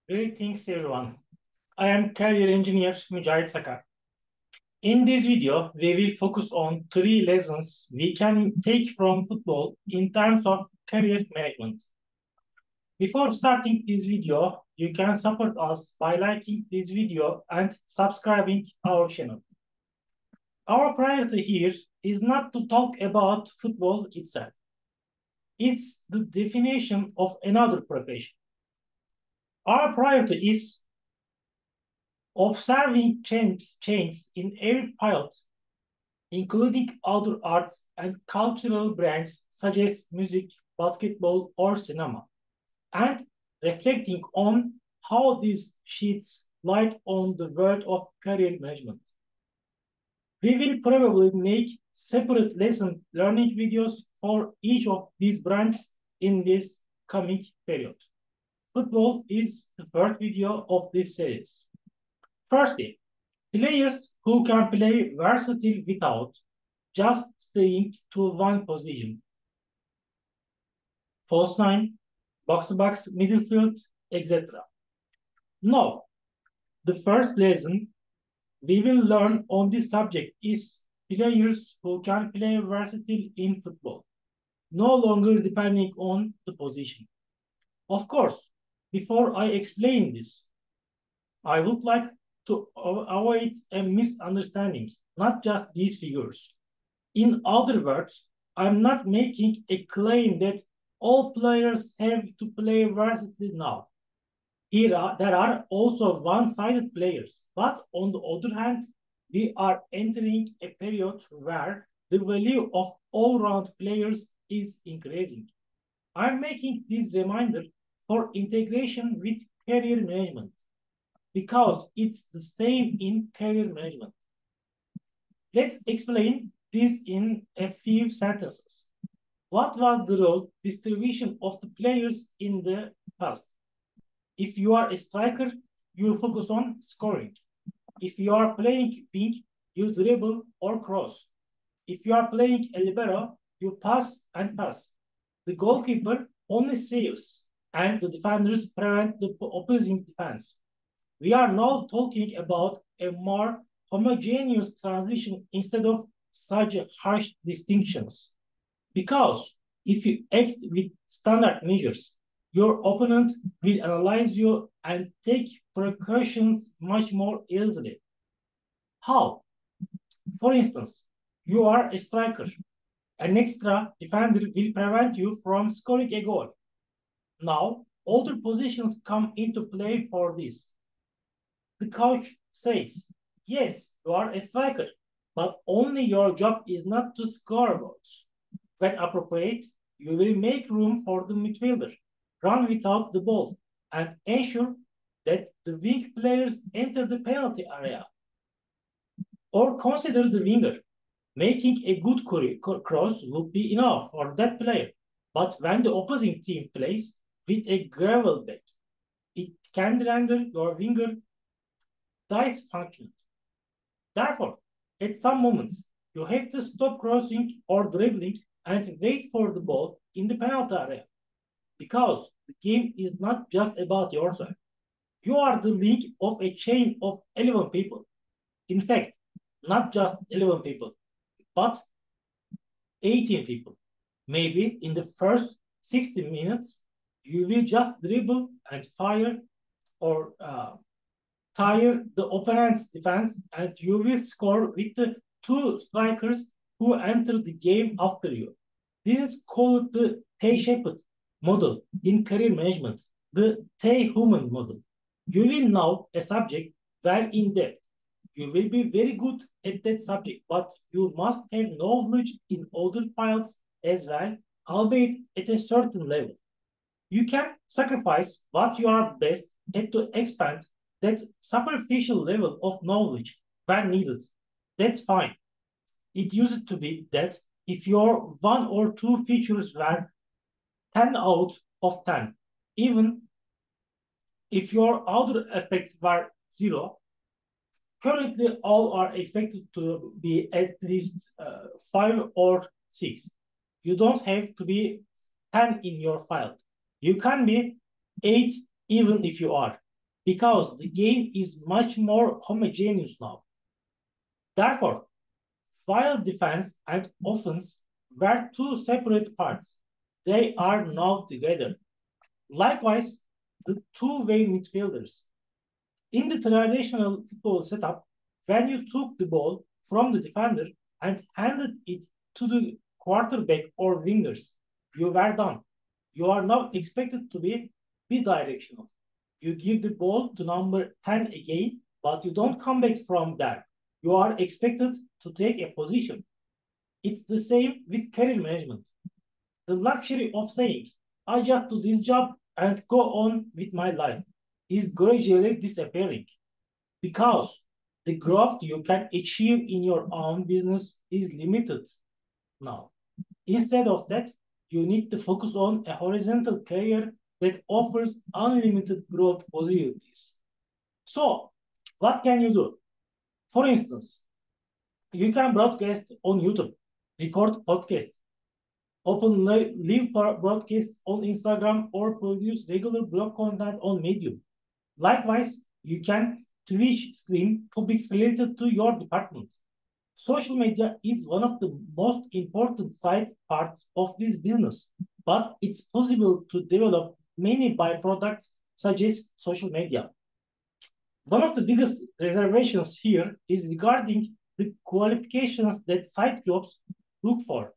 Greetings everyone. I am career engineer Mücahit Sakar. In this video, we will focus on three lessons we can take from football in terms of career management. Before starting this video, you can support us by liking this video and subscribing our channel. Our priority here is not to talk about football itself. It's the definition of another profession. Our priority is observing changes in every field, including other arts and cultural brands such as music, basketball, or cinema, and reflecting on how this sheds light on the world of career management. We will probably make separate lesson learning videos for each of these brands in this coming period. Football is the first video of this series. Firstly, players who can play versatile without just staying to one position. False nine, box-to-box, midfield, etc. Now, the first lesson we will learn on this subject is players who can play versatile in football, no longer depending on the position. Of course, before I explain this, I would like to avoid a misunderstanding, not just these figures. In other words, I'm not making a claim that all players have to play versatility now. There are also one-sided players, but on the other hand, we are entering a period where the value of all-round players is increasing. I'm making this reminder for integration with career management, because it's the same in career management. Let's explain this in a few sentences. What was the role distribution of the players in the past? If you are a striker, you focus on scoring. If you are playing wing, you dribble or cross. If you are playing a libero, you pass and pass. The goalkeeper only saves, and the defenders prevent the opposing defense. We are now talking about a more homogeneous transition instead of such harsh distinctions. Because if you act with standard measures, your opponent will analyze you and take precautions much more easily. How? For instance, you are a striker. An extra defender will prevent you from scoring a goal. Now, other positions come into play for this. The coach says, yes, you are a striker, but only your job is not to score goals. When appropriate, you will make room for the midfielder, run without the ball, and ensure that the wing players enter the penalty area. Or consider the winger. Making a good cross would be enough for that player. But when the opposing team plays with a gravel back, it can render your winger dysfunctional. Therefore, at some moments, you have to stop crossing or dribbling and wait for the ball in the penalty area. Because the game is not just about yourself. You are the link of a chain of 11 people. In fact, not just 11 people, but 18 people. Maybe in the first 60 minutes, you will just dribble and fire or tire the opponent's defense, and you will score with the two strikers who enter the game after you. This is called the T-shaped model in career management, the T-human model. You will know a subject well in depth. You will be very good at that subject, but you must have knowledge in other fields as well, albeit at a certain level. You can sacrifice what you are best at to expand that superficial level of knowledge when needed. That's fine. It used to be that if your one or two features were 10 out of 10, even if your other aspects were 0, currently all are expected to be at least 5 or 6. You don't have to be 10 in your file. You can be 8 even if you are. because the game is much more homogeneous now. Therefore, while defense and offense were two separate parts, they are now together. Likewise, the two-way midfielders. In the traditional football setup, when you took the ball from the defender and handed it to the quarterback or wingers, you were done. You are now expected to be bidirectional. You give the ball to number 10 again, but you don't come back from there. You are expected to take a position. It's the same with career management. The luxury of saying, I just do this job and go on with my life is gradually disappearing because the growth you can achieve in your own business is limited now. Instead of that, you need to focus on a horizontal career that offers unlimited growth possibilities. So, what can you do? For instance, you can broadcast on YouTube, record podcasts, open live broadcasts on Instagram, or produce regular blog content on Medium. Likewise, you can Twitch stream topics related to your department. Social media is one of the most important side parts of this business, but it's possible to develop many byproducts such as social media. One of the biggest reservations here is regarding the qualifications that side jobs look for.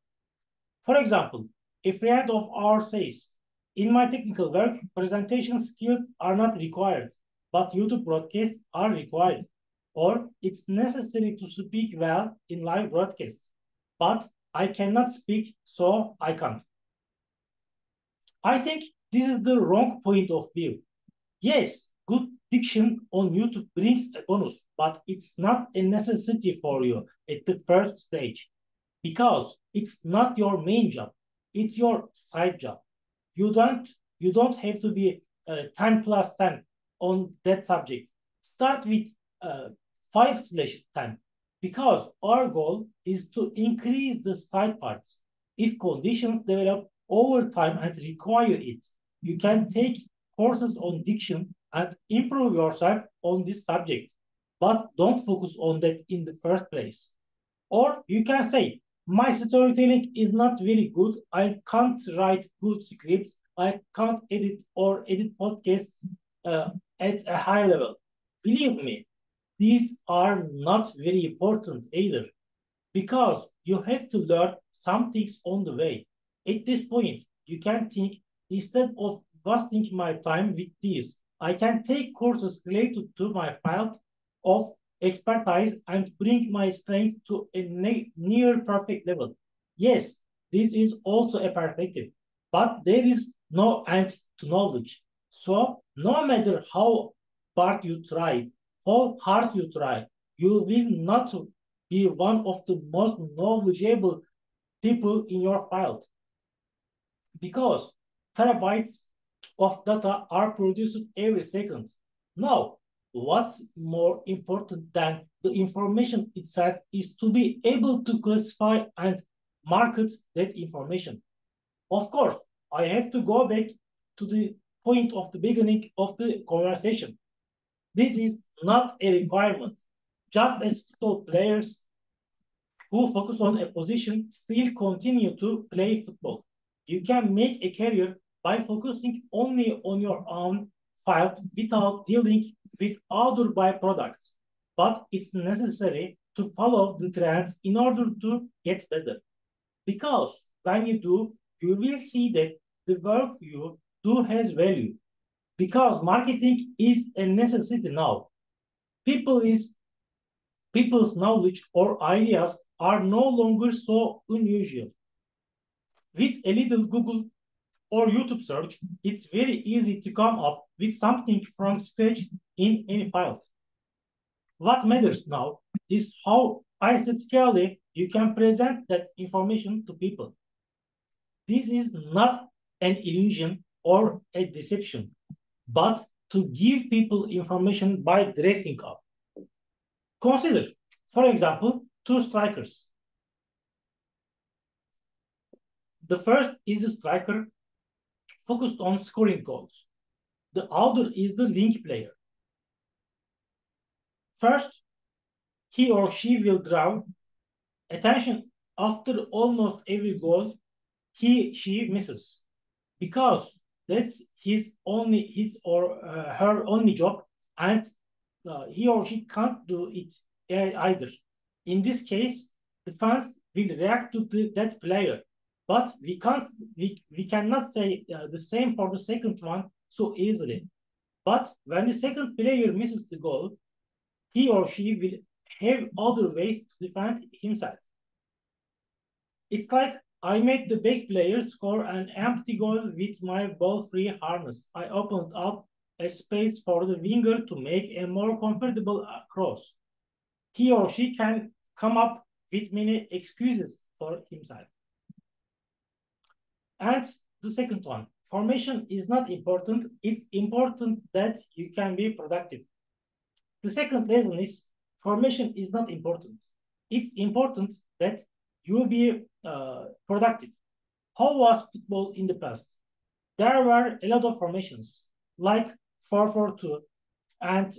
For example, a friend of ours says, in my technical work, presentation skills are not required, but YouTube broadcasts are required. Or it's necessary to speak well in live broadcasts, but I cannot speak, so I can't. I think this is the wrong point of view. Yes, good diction on YouTube brings a bonus, but it's not a necessity for you at the first stage because it's not your main job. It's your side job. You don't have to be 10 plus 10 on that subject. Start with 5/10 because our goal is to increase the side parts. If conditions develop over time and require it, you can take courses on diction and improve yourself on this subject, but don't focus on that in the first place. Or you can say, my storytelling is not very good. I can't write good scripts. I can't edit podcasts at a high level. Believe me, these are not very important either because you have to learn some things on the way. At this point, you can think, instead of wasting my time with these, I can take courses related to my field of expertise and bring my strength to a near perfect level. Yes, this is also a perspective, but there is no end to knowledge. So no matter how hard you try, you will not be one of the most knowledgeable people in your field because terabytes of data are produced every second. Now, what's more important than the information itself is to be able to classify and market that information. Of course, I have to go back to the point of the beginning of the conversation. This is not a requirement. Just as football players who focus on a position still continue to play football. You can make a career by focusing only on your own field without dealing with other byproducts. But it's necessary to follow the trends in order to get better. Because when you do, you will see that the work you do has value. Because marketing is a necessity now. People's knowledge or ideas are no longer so unusual. With a little Google or YouTube search, it's very easy to come up with something from scratch in any field. What matters now is how aesthetically you can present that information to people. This is not an illusion or a deception, but to give people information by dressing up. Consider, for example, two strikers. The first is the striker focused on scoring goals. The other is the link player. First, he or she will draw attention after almost every goal she misses, because that's his or her only job, and he or she can't do it either. In this case, the fans will react to that player, but we cannot say the same for the second one so easily. But when the second player misses the goal, he or she will have other ways to defend himself. It's like I made the big player score an empty goal with my ball-free harness. I opened up a space for the winger to make a more comfortable cross. He or she can come up with many excuses for himself. And the second one, formation is not important. It's important that you can be productive. The second lesson is formation is not important. It's important that you be productive. How was football in the past? There were a lot of formations, like 4-4-2 and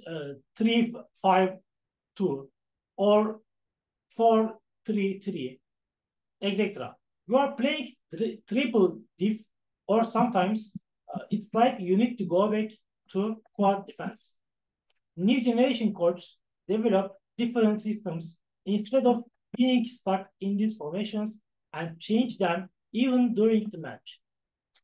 3-5-2 or 4-3-3, etc. You are playing triple diff, or sometimes it's like you need to go back to quad defense. New generation coaches develop different systems instead of being stuck in these formations and change them even during the match.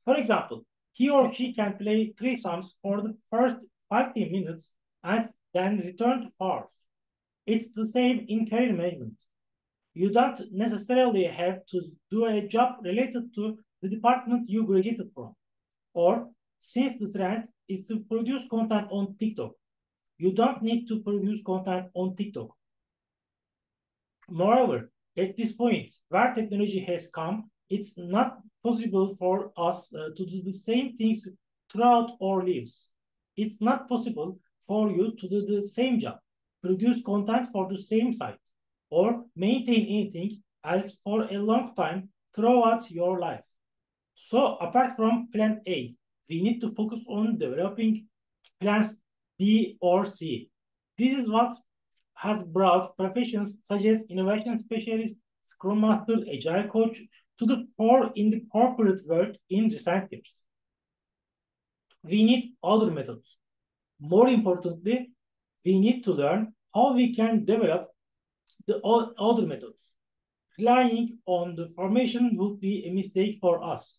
For example, he or she can play threesomes for the first 15 minutes and then return to fours. It's the same in career management. You don't necessarily have to do a job related to the department you graduated from. Or, since the trend is to produce content on TikTok, you don't need to produce content on TikTok. Moreover, at this point where technology has come, it's not possible for us to do the same things throughout our lives. It's not possible for you to do the same job, produce content for the same site, or maintain anything else for a long time throughout your life. So apart from plan A, we need to focus on developing plans B or C. This is what has brought professions such as innovation specialist, scrum master, agile coach to the fore in the corporate world in recent years. We need other methods. More importantly, we need to learn how we can develop the other methods. Relying on the formation would be a mistake for us.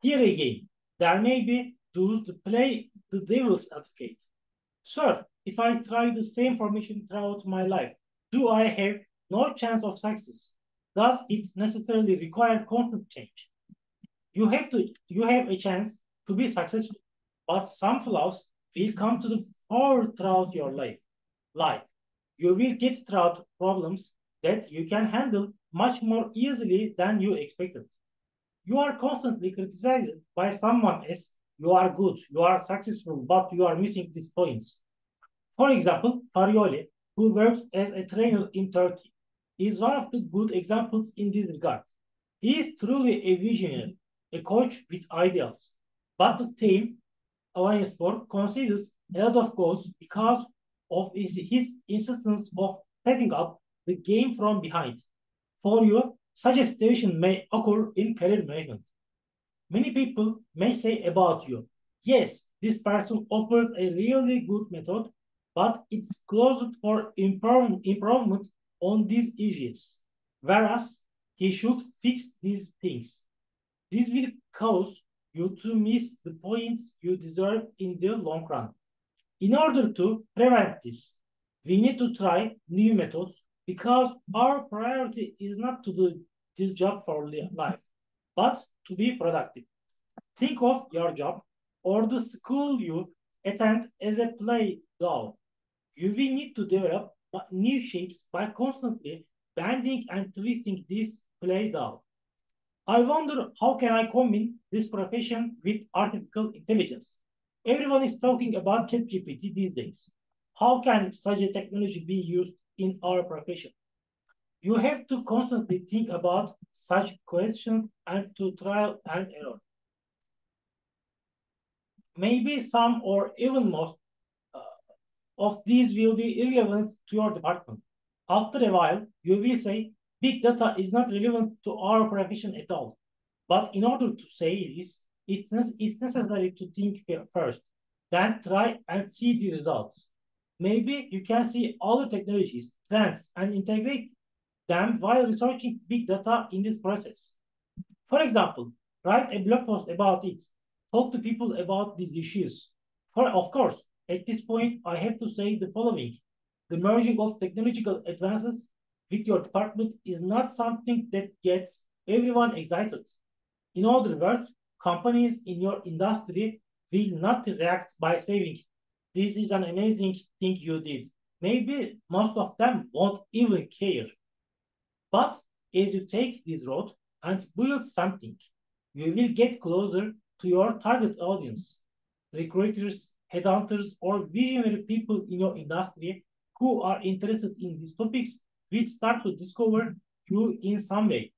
Here again, there may be those to play the devil's advocate. Sir, if I try the same formation throughout my life, do I have no chance of success? Does it necessarily require constant change? You have a chance to be successful, but some flaws will come to the fore throughout your life. You will get throughout problems that you can handle much more easily than you expected. You are constantly criticized by someone as you are good, you are successful, but you are missing these points. For example, Farioli, who works as a trainer in Turkey, is one of the good examples in this regard. He is truly a visionary, a coach with ideals, but the team, Alanyaspor, considers a lot of goals because of his insistence of setting up the game from behind. For you, such a situation may occur in career management. Many people may say about you, yes, this person offers a really good method, but it's closed for improvement on these issues, whereas he should fix these things. This will cause you to miss the points you deserve in the long run. In order to prevent this, we need to try new methods because our priority is not to do this job for life, but to be productive. Think of your job or the school you attend as a play doll. You will need to develop new shapes by constantly bending and twisting this play doll. I wonder how can I combine this profession with artificial intelligence? Everyone is talking about ChatGPT these days. How can such a technology be used in our profession? You have to constantly think about such questions and to trial and error. Maybe some or even most of these will be irrelevant to your department. After a while, you will say, big data is not relevant to our profession at all. But in order to say this, it's necessary to think first, then try and see the results. Maybe you can see all the technologies, trends, and integrate them while researching big data in this process. For example, write a blog post about it. Talk to people about these issues. Of course, at this point, I have to say the following. The merging of technological advances with your department is not something that gets everyone excited. In other words, companies in your industry will not react by saying, this is an amazing thing you did. Maybe most of them won't even care. But as you take this road and build something, you will get closer to your target audience, recruiters, headhunters, or visionary people in your industry who are interested in these topics will start to discover you in some way.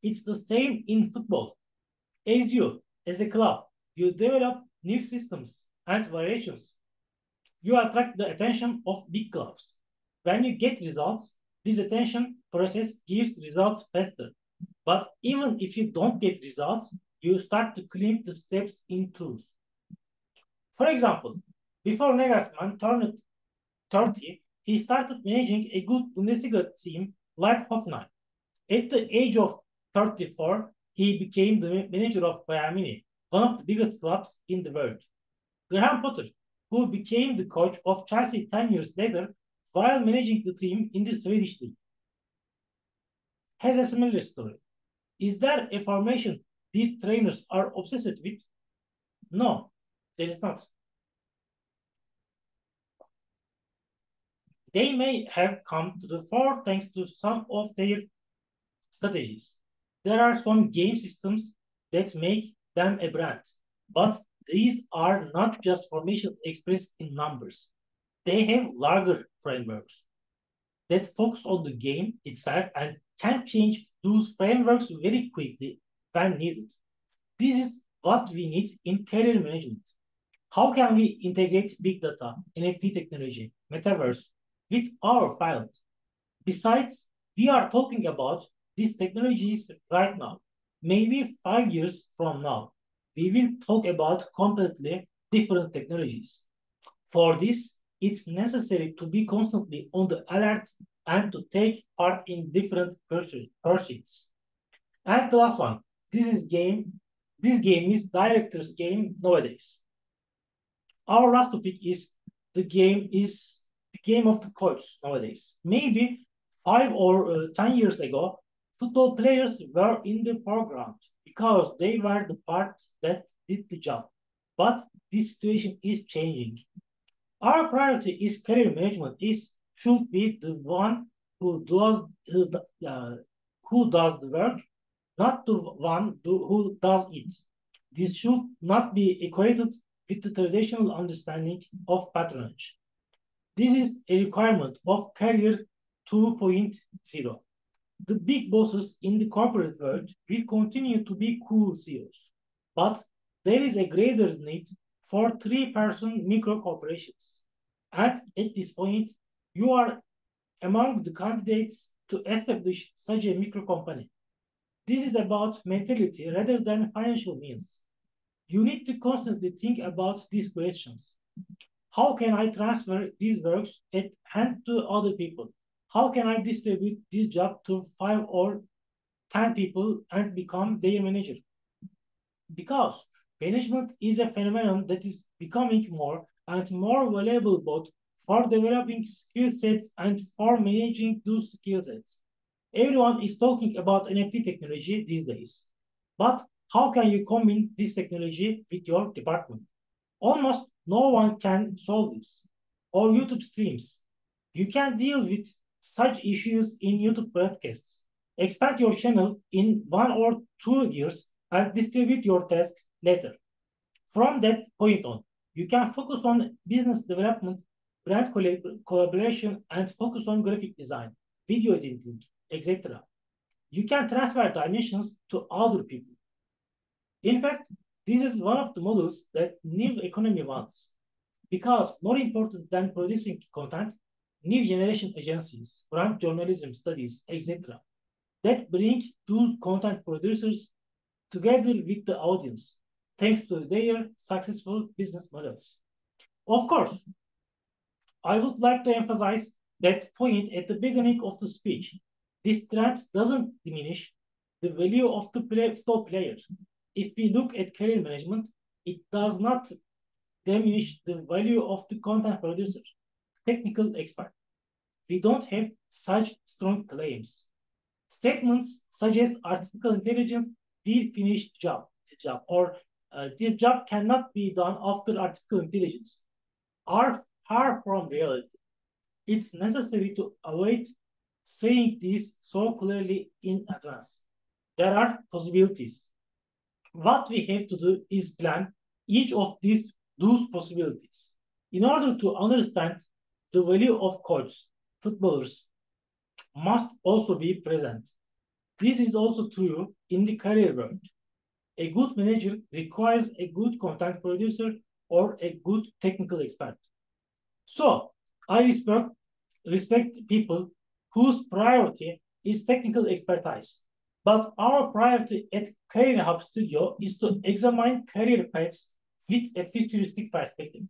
It's the same in football. As a club, you develop new systems and variations. You attract the attention of big clubs. When you get results, this attention process gives results faster. But even if you don't get results, you start to climb the steps in truth. For example, before Nagelsmann turned 30, he started managing a good Bundesliga team like Hoffenheim. At the age of 34, he became the manager of Bayern Munich, one of the biggest clubs in the world. Graham Potter, who became the coach of Chelsea 10 years later while managing the team in the Swedish league, has a similar story. Is there a formation these trainers are obsessed with? No, there is not. They may have come to the fore thanks to some of their strategies. There are some game systems that make them a brand, but these are not just formations expressed in numbers. They have larger frameworks that focus on the game itself and can change those frameworks very quickly when needed. This is what we need in career management. How can we integrate big data, NFT technology, metaverse with our field? Besides, we are talking about these technologies right now. Maybe 5 years from now, we will talk about completely different technologies. For this, it's necessary to be constantly on the alert and to take part in different pursuits. And the last one, this game is director's game nowadays. Our last topic is the game of the coach nowadays. Maybe 5 or 10 years ago, football players were in the foreground because they were the part that did the job. But this situation is changing. Our priority is career management should be the one who does the work, not the one who does it. This should not be equated with the traditional understanding of patronage. This is a requirement of Career 2.0. The big bosses in the corporate world will continue to be cool CEOs, but there is a greater need for three-person micro corporations. And at this point, you are among the candidates to establish such a micro company. This is about mentality rather than financial means. You need to constantly think about these questions. How can I transfer these works at hand to other people? How can I distribute this job to 5 or 10 people and become their manager? Because management is a phenomenon that is becoming more and more valuable both for developing skill sets and for managing those skill sets. Everyone is talking about NFT technology these days. But how can you combine this technology with your department? Almost no one can solve this. Or YouTube streams. You can deal with such issues in YouTube broadcasts. Expand your channel in 1 or 2 years and distribute your tasks later. From that point on, you can focus on business development, brand collaboration, and focus on graphic design, video editing, etc. You can transfer dimensions to other people. In fact, this is one of the models that new economy wants. Because more important than producing content, new generation agencies, brand journalism studies, etc., that bring those content producers together with the audience, thanks to their successful business models. Of course, I would like to emphasize that point at the beginning of the speech. This trend doesn't diminish the value of the top player. If we look at career management, it does not diminish the value of the content producer, technical expert. We don't have such strong claims. Statements suggest artificial intelligence will finish this job, or this job cannot be done after artificial intelligence, are far from reality. It's necessary to avoid saying this so clearly in advance. There are possibilities. What we have to do is plan each of those possibilities in order to understand the value of coaches, footballers must also be present. This is also true in the career world. A good manager requires a good content producer or a good technical expert. So I respect people whose priority is technical expertise. But our priority at Career Hub Studio is to examine career paths with a futuristic perspective.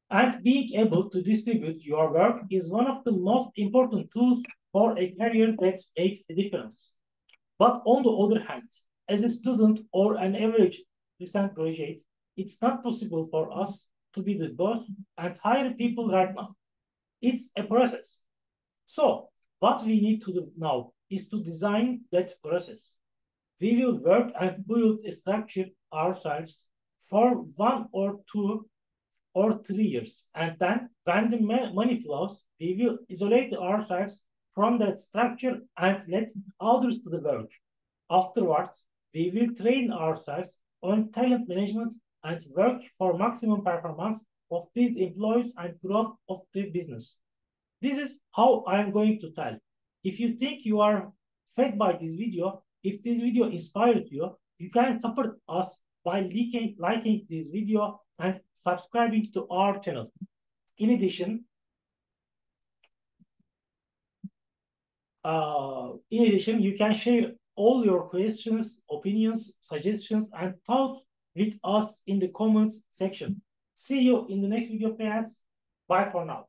And being able to distribute your work is one of the most important tools for a career that makes a difference. But on the other hand, as a student or an average recent graduate, it's not possible for us to be the boss and hire people right now. It's a process. So what we need to do now is to design that process. We will work and build a structure ourselves for 1 or 2 or 3 years. And then when the money flows, we will isolate ourselves from that structure and let others do the work. Afterwards, we will train ourselves on talent management and work for maximum performance of these employees and growth of the business. This is how I am going to tell. If you think you are fed by this video, if this video inspired you, you can support us by liking this video and subscribing to our channel. In addition, you can share all your questions, opinions, suggestions, and thoughts with us in the comments section. See you in the next video, friends. Bye for now.